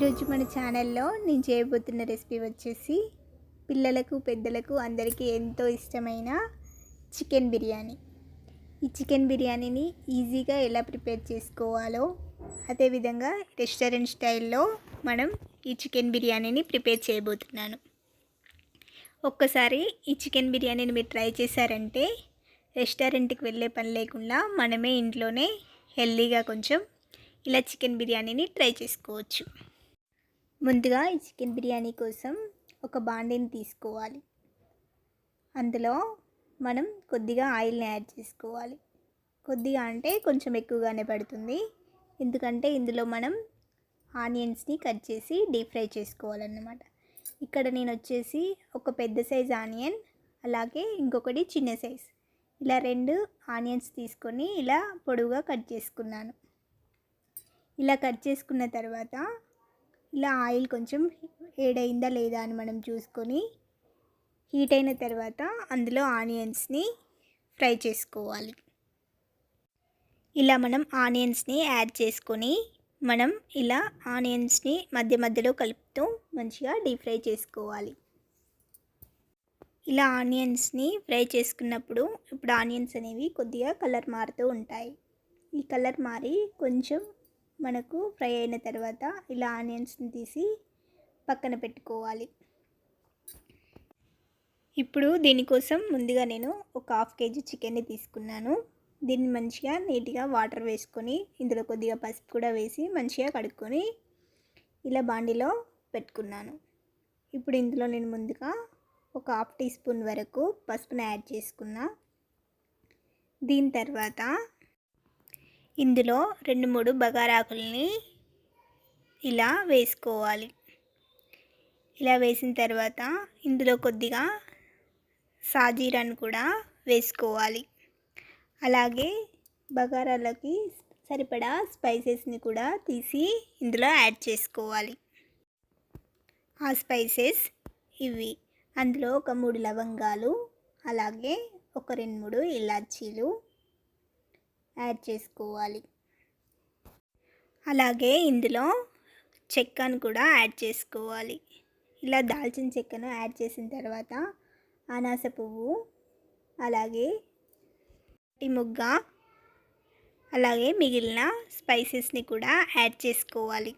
ఈరోజు మన ఛానల్లో నేను చేయబోతున్న రెసిపీ వచ్చేసి పిల్లలకు పెద్దలకు అందరికీ ఎంతో ఇష్టమైన చికెన్ బిర్యానీ. ఈ చికెన్ బిర్యానీని ఈజీగా ఎలా ప్రిపేర్ చేసుకోవాలో, అదేవిధంగా రెస్టారెంట్ స్టైల్లో మనం ఈ చికెన్ బిర్యానీని ప్రిపేర్ చేయబోతున్నాను. ఒక్కసారి ఈ చికెన్ బిర్యానీని మీరు ట్రై చేశారంటే రెస్టారెంట్కి వెళ్ళే పని లేకుండా మనమే ఇంట్లోనే హెల్తీగా కొంచెం ఇలా చికెన్ బిర్యానీని ట్రై చేసుకోవచ్చు. ముందుగా ఈ చికెన్ బిర్యానీ కోసం ఒక బాండీని తీసుకోవాలి. అందులో మనం కొద్దిగా ఆయిల్ని యాడ్ చేసుకోవాలి. కొద్దిగా అంటే కొంచెం ఎక్కువగానే పడుతుంది, ఎందుకంటే ఇందులో మనం ఆనియన్స్ని కట్ చేసి డీప్ ఫ్రై చేసుకోవాలన్నమాట. ఇక్కడ నేను వచ్చేసి ఒక పెద్ద సైజ్ ఆనియన్, అలాగే ఇంకొకటి చిన్న సైజ్, ఇలా 2 ఆనియన్స్ తీసుకొని ఇలా పొడవుగా కట్ చేసుకున్నాను. ఇలా కట్ చేసుకున్న తర్వాత ఇలా ఆయిల్ కొంచెం వేడైందా లేదా అని మనం చూసుకొని హీట్ అయిన తర్వాత అందులో ఆనియన్స్ని ఫ్రై చేసుకోవాలి. ఇలా మనం ఆనియన్స్ని యాడ్ చేసుకొని మనం ఇలా ఆనియన్స్ని మధ్య మధ్యలో కలుపుతూ మంచిగా డీప్ ఫ్రై చేసుకోవాలి. ఇలా ఆనియన్స్ని ఫ్రై చేసుకున్నప్పుడు ఇప్పుడు ఆనియన్స్ అనేవి కొద్దిగా కలర్ మారుతూ ఉంటాయి. ఈ కలర్ మారి కొంచెం మనకు ఫ్రై అయిన తర్వాత ఇలా ఆనియన్స్ని తీసి పక్కన పెట్టుకోవాలి. ఇప్పుడు దీనికోసం ముందుగా నేను ఒక 1/2 kg చికెన్ని తీసుకున్నాను. దీన్ని మంచిగా నీట్గా వాటర్ వేసుకొని ఇందులో కొద్దిగా పసుపు కూడా వేసి మంచిగా కడుక్కొని ఇలా బాండీలో పెట్టుకున్నాను. ఇప్పుడు ఇందులో నేను ముందుగా ఒక 1/2 టీ స్పూన్ వరకు పసుపుని యాడ్ చేసుకున్నా. దీని తర్వాత ఇందులో 2-3 బగారాకుల్ని ఇలా వేసుకోవాలి. ఇలా వేసిన తర్వాత ఇందులో కొద్దిగా సాజీరాను కూడా వేసుకోవాలి. అలాగే బగారాలకి సరిపడా స్పైసెస్ని కూడా తీసి ఇందులో యాడ్ చేసుకోవాలి. ఆ స్పైసెస్ ఇవి: అందులో ఒక 3 లవంగాలు, అలాగే ఒక 2-3 ఇలాచీలు యాడ్ చేసుకోవాలి. అలాగే ఇందులో చెక్కను కూడా యాడ్ చేసుకోవాలి. ఇలా దాల్చిన చెక్కను యాడ్ చేసిన తర్వాత అనాస పువ్వు, అలాగే మొగ్గ, అలాగే మిగిలిన స్పైసెస్ని కూడా యాడ్ చేసుకోవాలి.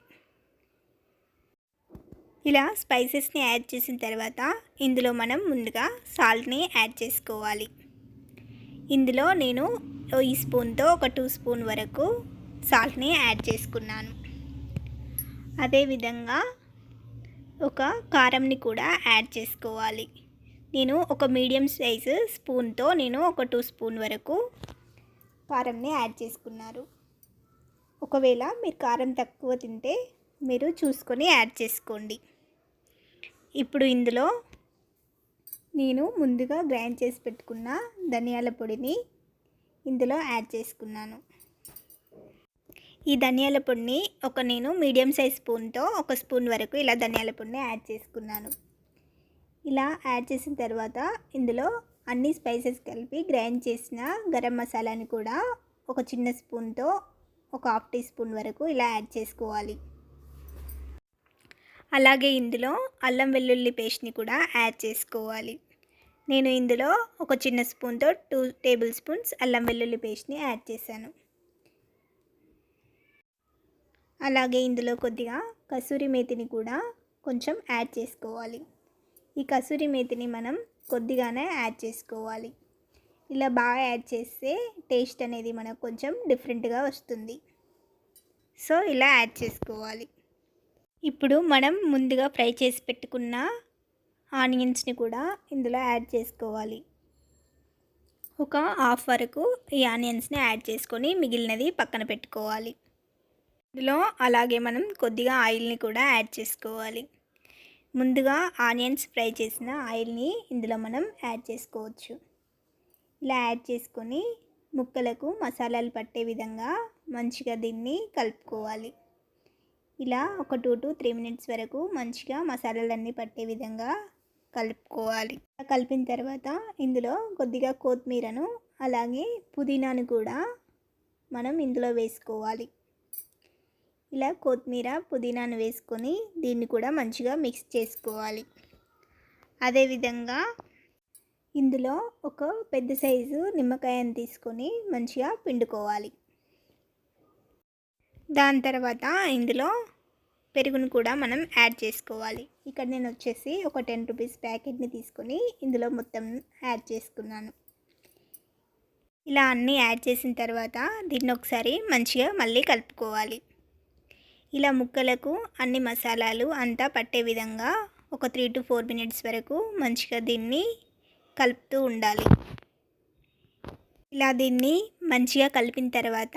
ఇలా స్పైసెస్ని యాడ్ చేసిన తర్వాత ఇందులో మనం ముందుగా సాల్ట్ని యాడ్ చేసుకోవాలి. ఇందులో నేను ఈ స్పూన్తో ఒక 2 స్పూన్ వరకు సాల్ట్ని యాడ్ చేసుకున్నాను. అదేవిధంగా ఒక కారంని కూడా యాడ్ చేసుకోవాలి. నేను ఒక మీడియం సైజు స్పూన్తో నేను ఒక 2 స్పూన్ వరకు కారంని యాడ్ చేసుకున్నారు. ఒకవేళ మీరు కారం తక్కువ తింటే మీరు చూసుకొని యాడ్ చేసుకోండి. ఇప్పుడు ఇందులో నేను ముందుగా గ్రైండ్ చేసి పెట్టుకున్న ధనియాల పొడిని ఇందులో యాడ్ చేసుకున్నాను. ఈ ధనియాల పొడిని నేను మీడియం సైజ్ స్పూన్తో 1 స్పూన్ వరకు ఇలా ధనియాల పొడిని యాడ్ చేసుకున్నాను. ఇలా యాడ్ చేసిన తర్వాత ఇందులో అన్ని స్పైసెస్ కలిపి గ్రైండ్ చేసిన గరం మసాలాని కూడా ఒక చిన్న స్పూన్తో ఒక 1/2 టీ స్పూన్ వరకు ఇలా యాడ్ చేసుకోవాలి. అలాగే ఇందులో అల్లం వెల్లుల్లి పేస్ట్ని కూడా యాడ్ చేసుకోవాలి. నేను ఇందులో ఒక చిన్న స్పూన్తో 2 టేబుల్ స్పూన్స్ అల్లం వెల్లుల్లి పేస్ట్ని యాడ్ చేశాను. అలాగే ఇందులో కొద్దిగా కసూరి మేతిని కూడా కొంచెం యాడ్ చేసుకోవాలి. ఈ కసూరి మేతిని మనం కొద్దిగానే యాడ్ చేసుకోవాలి. ఇలా బాగా యాడ్ చేస్తే టేస్ట్ అనేది మనకు కొంచెం డిఫరెంట్గా వస్తుంది. సో ఇలా యాడ్ చేసుకోవాలి. ఇప్పుడు మనం ముందుగా ఫ్రై చేసి పెట్టుకున్న ఆనియన్స్ని కూడా ఇందులో యాడ్ చేసుకోవాలి. ఒక 1/2 వరకు ఈ ఆనియన్స్ని యాడ్ చేసుకొని మిగిలినది పక్కన పెట్టుకోవాలి. ఇందులో అలాగే మనం కొద్దిగా ఆయిల్ని కూడా యాడ్ చేసుకోవాలి. ముందుగా ఆనియన్స్ ఫ్రై చేసిన ఆయిల్ని ఇందులో మనం యాడ్ చేసుకోవచ్చు. ఇలా యాడ్ చేసుకొని ముక్కలకు మసాలాలు పట్టే విధంగా మంచిగా దీన్ని కలుపుకోవాలి. ఇలా ఒక 2 to 3 మినిట్స్ వరకు మంచిగా మసాలాలన్నీ పట్టే విధంగా కలుపుకోవాలి. కలిపిన తర్వాత ఇందులో కొద్దిగా కొత్తిమీరను అలాగే పుదీనాను కూడా మనం ఇందులో వేసుకోవాలి. ఇలా కొత్తిమీర పుదీనాను వేసుకొని దీన్ని కూడా మంచిగా మిక్స్ చేసుకోవాలి. అదేవిధంగా ఇందులో ఒక పెద్ద సైజు నిమ్మకాయను తీసుకొని మంచిగా పిండుకోవాలి. దాని తర్వాత ఇందులో పెరుగును కూడా మనం యాడ్ చేసుకోవాలి. ఇక్కడ నేను వచ్చేసి ఒక 10 రూపీస్ ప్యాకెట్ని తీసుకొని ఇందులో మొత్తం యాడ్ చేసుకున్నాను. ఇలా అన్నీ యాడ్ చేసిన తర్వాత దీన్ని ఒకసారి మంచిగా మళ్ళీ కలుపుకోవాలి. ఇలా ముక్కలకు అన్ని మసాలాలు అంతా పట్టే విధంగా ఒక 3 to 4 మినిట్స్ వరకు మంచిగా దీన్ని కలుపుతూ ఉండాలి. ఇలా దీన్ని మంచిగా కలిపిన తర్వాత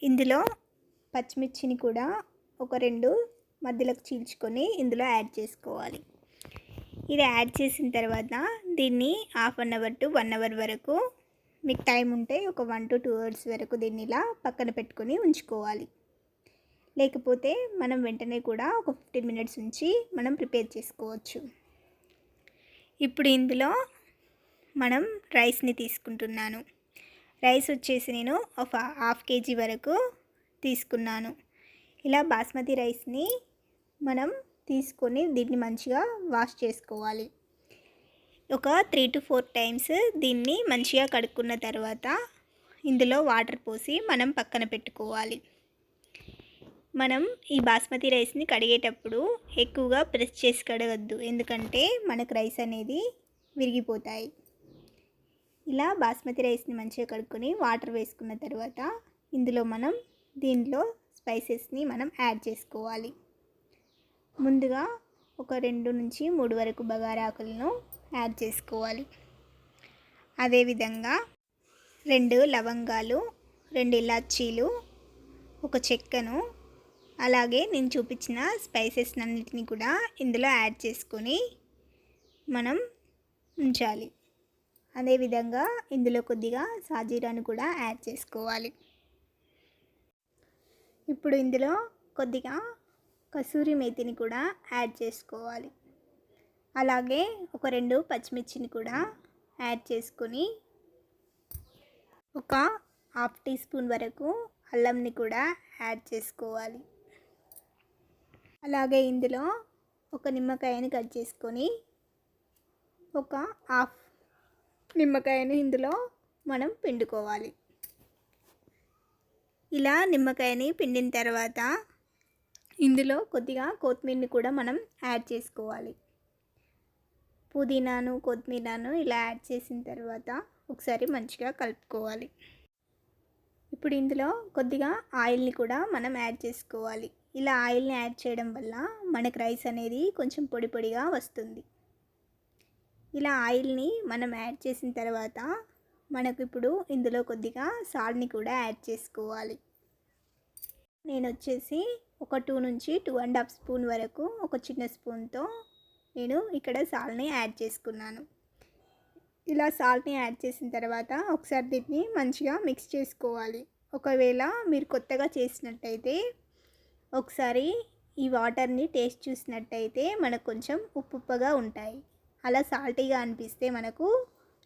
ఇందులో పచ్చిమిర్చిని కూడా ఒక 2 మధ్యలోకి చీల్చుకొని ఇందులో యాడ్ చేసుకోవాలి. ఇది యాడ్ చేసిన తర్వాత దీన్ని half an hour to 1 hour వరకు మీకు టైం ఉంటే ఒక 1 to 2 అవర్స్ వరకు దీన్ని ఇలా పక్కన పెట్టుకొని ఉంచుకోవాలి. లేకపోతే మనం వెంటనే కూడా ఒక 15 మినిట్స్ ఉంచి మనం ప్రిపేర్ చేసుకోవచ్చు. ఇప్పుడు ఇందులో మనం రైస్ని తీసుకుంటున్నాను. రైస్ వచ్చేసి నేను ఒక హాఫ్ కేజీ వరకు తీసుకున్నాను. ఇలా బాస్మతి రైస్ని మనం తీసుకొని దీన్ని మంచిగా వాష్ చేసుకోవాలి. ఒక 3 to 4 టైమ్స్ దీన్ని మంచిగా కడుక్కున్న తర్వాత ఇందులో వాటర్ పోసి మనం పక్కన పెట్టుకోవాలి. మనం ఈ బాస్మతి రైస్ని కడిగేటప్పుడు ఎక్కువగా ప్రెస్ చేసి కడగద్దు, ఎందుకంటే మనకు రైస్ అనేది విరిగిపోతాయి. ఇలా బాస్మతి రైస్ని మంచిగా కడుక్కొని వాటర్ వేసుకున్న తర్వాత ఇందులో మనం దీనిలో స్పైసెస్ని మనం యాడ్ చేసుకోవాలి. ముందుగా ఒక 2 నుంచి 3 వరకు బగారా ఆకులను యాడ్ చేసుకోవాలి. అదేవిధంగా 2 లవంగాలు, 2 ఇలాచీలు, ఒక చెక్కను, అలాగే నేను చూపించిన స్పైసెస్ అన్నిటిని కూడా ఇందులో యాడ్ చేసుకొని మనం ఉంచాలి. అదేవిధంగా ఇందులో కొద్దిగా సాజీరాను కూడా యాడ్ చేసుకోవాలి. ఇప్పుడు ఇందులో కొద్దిగా కసూరి మేతిని కూడా యాడ్ చేసుకోవాలి. అలాగే ఒక 2 పచ్చిమిర్చిని కూడా యాడ్ చేసుకొని ఒక హాఫ్ టీ స్పూన్ వరకు అల్లంని కూడా యాడ్ చేసుకోవాలి. అలాగే ఇందులో ఒక నిమ్మకాయని కట్ చేసుకొని ఒక హాఫ్ నిమ్మకాయని ఇందులో మనం పిండుకోవాలి. ఇలా నిమ్మకాయని పిండిన తర్వాత ఇందులో కొద్దిగా కొత్తిమీరని కూడా మనం యాడ్ చేసుకోవాలి. పుదీనాను, కొత్తిమీరను ఇలా యాడ్ చేసిన తర్వాత ఒకసారి మంచిగా కలుపుకోవాలి. ఇప్పుడు ఇందులో కొద్దిగా ఆయిల్ని కూడా మనం యాడ్ చేసుకోవాలి. ఇలా ఆయిల్ని యాడ్ చేయడం వల్ల మనకు రైస్ అనేది కొంచెం పొడి పొడిగా వస్తుంది. ఇలా ఆయిల్ని మనం యాడ్ చేసిన తర్వాత మనకు ఇప్పుడు ఇందులో కొద్దిగా సాల్ట్ని కూడా యాడ్ చేసుకోవాలి. నేను వచ్చేసి ఒక 2 నుంచి 2.5 స్పూన్ వరకు ఒక చిన్న స్పూన్తో నేను ఇక్కడ సాల్ట్ని యాడ్ చేసుకున్నాను. ఇలా సాల్ట్ని యాడ్ చేసిన తర్వాత ఒకసారి దీన్ని మంచిగా మిక్స్ చేసుకోవాలి. ఒకవేళ మీరు కొత్తగా చేసినట్టయితే ఒకసారి ఈ వాటర్ని టేస్ట్ చూసినట్టయితే మనకు కొంచెం ఉప్పుగా ఉంటాయి. అలా సాల్టీగా అనిపిస్తే మనకు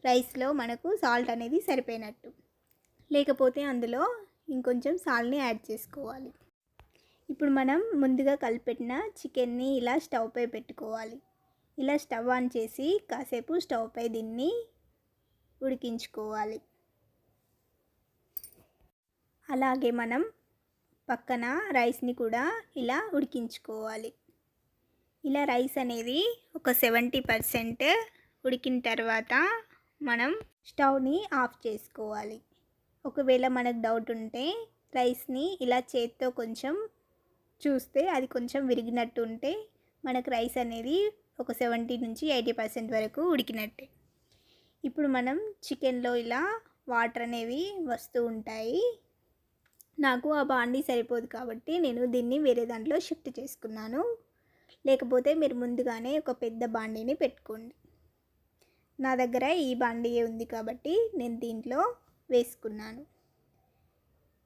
రైస్లో మనకు సాల్ట్ అనేది సరిపోయినట్టు. లేకపోతే అందులో ఇంకొంచెం సాల్ట్ని యాడ్ చేసుకోవాలి. ఇప్పుడు మనం ముందుగా కలిపెట్టిన చికెన్ని ఇలా స్టవ్ పై పెట్టుకోవాలి. ఇలా స్టవ్ ఆన్ చేసి కాసేపు స్టవ్ పై దీన్ని ఉడికించుకోవాలి. అలాగే మనం పక్కన రైస్ని కూడా ఇలా ఉడికించుకోవాలి. ఇలా రైస్ అనేది ఒక 70% ఉడికిన తర్వాత మనం స్టవ్ని ఆఫ్ చేసుకోవాలి. ఒకవేళ మనకు డౌట్ ఉంటే రైస్ని ఇలా చేత్తో కొంచెం చూస్తే అది కొంచెం విరిగినట్టు ఉంటే మనకు రైస్ అనేది ఒక 70 నుంచి 80% వరకు ఉడికినట్టే. ఇప్పుడు మనం చికెన్లో ఇలా వాటర్ అనేవి వస్తూ ఉంటాయి. నాకు ఆ బాండీ సరిపోదు కాబట్టి నేను దీన్ని వేరే దాంట్లో షిఫ్ట్ చేసుకున్నాను. లేకపోతే మీరు ముందుగానే ఒక పెద్ద బాండీని పెట్టుకోండి. నా దగ్గర ఈ బాండీయే ఉంది కాబట్టి నేను దీంట్లో వేసుకున్నాను.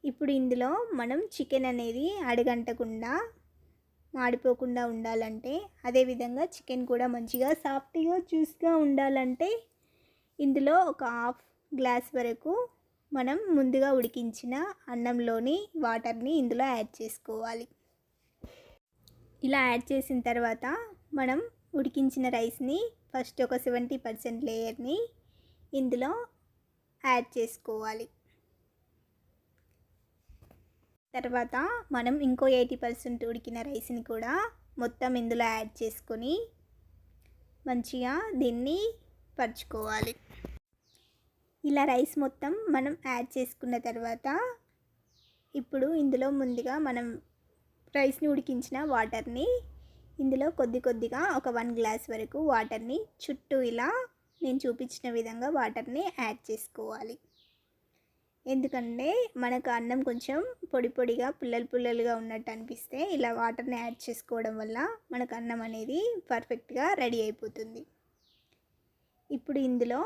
ఇప్పుడు ఇందులో మనం చికెన్ అనేది అడుగంటకుండా మాడిపోకుండా ఉండాలంటే, అదేవిధంగా చికెన్ కూడా మంచిగా సాఫ్ట్గా జ్యూస్గా ఉండాలంటే ఇందులో ఒక హాఫ్ గ్లాస్ వరకు మనం ముందుగా ఉడికించిన అన్నంలోని వాటర్ని ఇందులో యాడ్ చేసుకోవాలి. ఇలా యాడ్ చేసిన తర్వాత మనం ఉడికించిన రైస్ని ఫస్ట్ ఒక 70% లేయర్ని ఇందులో యాడ్ చేసుకోవాలి. తర్వాత మనం ఇంకో 80% ఉడికిన రైస్ని కూడా మొత్తం ఇందులో యాడ్ చేసుకొని మంచిగా దీన్ని పరుచుకోవాలి. ఇలా రైస్ మొత్తం మనం యాడ్ చేసుకున్న తర్వాత ఇప్పుడు ఇందులో ముందుగా మనం రైస్ని ఉడికించిన వాటర్ని ఇందులో కొద్దిగా ఒక 1 గ్లాస్ వరకు వాటర్ని చుట్టూ ఇలా నేను చూపించిన విధంగా వాటర్ని యాడ్ చేసుకోవాలి. ఎందుకంటే మనకు అన్నం కొంచెం పొడిగా పుల్లలుగా ఉన్నట్టు అనిపిస్తే ఇలా వాటర్ని యాడ్ చేసుకోవడం వల్ల మనకు అన్నం అనేది పర్ఫెక్ట్గా రెడీ అయిపోతుంది. ఇప్పుడు ఇందులో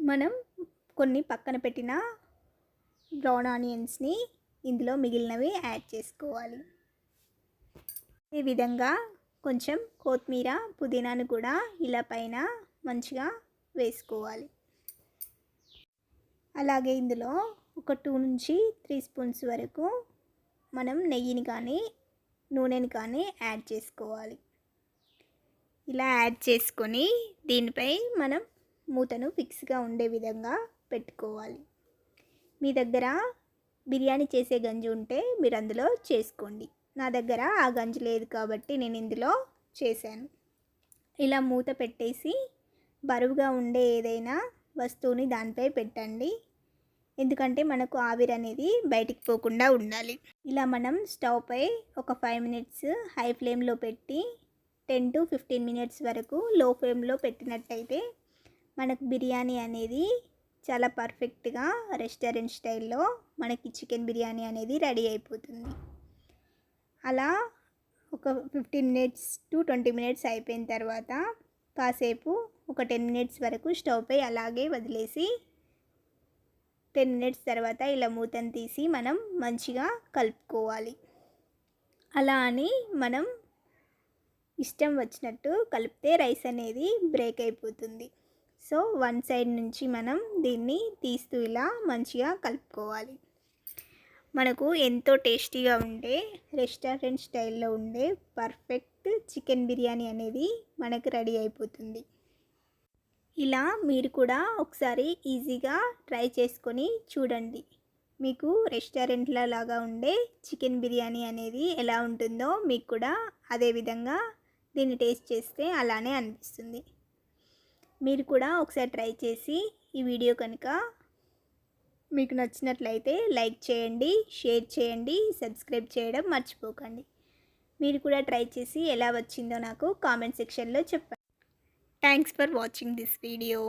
మనం కొన్ని పక్కన పెట్టిన బ్రౌన్ ఆనియన్స్ని ఇందులో మిగిలినవి యాడ్ చేసుకోవాలి. ఈ విధంగా కొంచెం కొత్తిమీర పుదీనాను కూడా ఇలా పైన మంచిగా వేసుకోవాలి. అలాగే ఇందులో ఒక 2 నుంచి 3 స్పూన్స్ వరకు మనం నెయ్యిని కానీ నూనెని కానీ యాడ్ చేసుకోవాలి. ఇలా యాడ్ చేసుకొని దీనిపై మనం మూతను ఫిక్స్గా ఉండే విధంగా పెట్టుకోవాలి. మీ దగ్గర బిర్యానీ చేసే గంజి ఉంటే మీరు అందులో చేసుకోండి. నా దగ్గర ఆ గంజి లేదు కాబట్టి నేను ఇందులో చేశాను. ఇలా మూత పెట్టేసి బరువుగా ఉండే ఏదైనా వస్తువుని దానిపై పెట్టండి. ఎందుకంటే మనకు ఆవిరి అనేది బయటికి పోకుండా ఉండాలి. ఇలా మనం స్టవ్ పై ఒక 5 మినిట్స్ హై ఫ్లేమ్లో పెట్టి 10 to 15 మినిట్స్ వరకు లో ఫ్లేమ్లో పెట్టినట్టయితే మనకు బిర్యానీ అనేది చాలా పర్ఫెక్ట్గా రెస్టారెంట్ స్టైల్లో మనకి చికెన్ బిర్యానీ అనేది రెడీ అయిపోతుంది. అలా ఒక 15 మినిట్స్ to 20 మినిట్స్ అయిపోయిన తర్వాత కాసేపు ఒక 10 మినిట్స్ వరకు స్టవ్ పై అలాగే వదిలేసి 10 మినిట్స్ తర్వాత ఇలా మూతను తీసి మనం మంచిగా కలుపుకోవాలి. అలా అని మనం ఇష్టం వచ్చినట్టు కలిపితే రైస్ అనేది బ్రేక్ అయిపోతుంది. సో వన్ సైడ్ నుంచి మనం దీన్ని తీస్తూ ఇలా మంచిగా కలుపుకోవాలి. మనకు ఎంతో టేస్టీగా ఉండే రెస్టారెంట్ స్టైల్లో ఉండే పర్ఫెక్ట్ చికెన్ బిర్యానీ అనేది మనకు రెడీ అయిపోతుంది. ఇలా మీరు కూడా ఒకసారి ఈజీగా ట్రై చేసుకొని చూడండి. మీకు రెస్టారెంట్ల లాగా ఉండే చికెన్ బిర్యానీ అనేది ఎలా ఉంటుందో మీకు కూడా అదే విధంగా దీన్ని టేస్ట్ చేస్తే అలానే అనిపిస్తుంది. మీరు కూడా ఒకసారి ట్రై చేసి ఈ వీడియో కనుక మీకు నచ్చినట్లయితే లైక్ చేయండి, షేర్ చేయండి, సబ్స్క్రైబ్ చేయడం మర్చిపోకండి. మీరు కూడా ట్రై చేసి ఎలా వచ్చిందో నాకు కామెంట్ సెక్షన్లో చెప్పండి. Thanks for watching this video.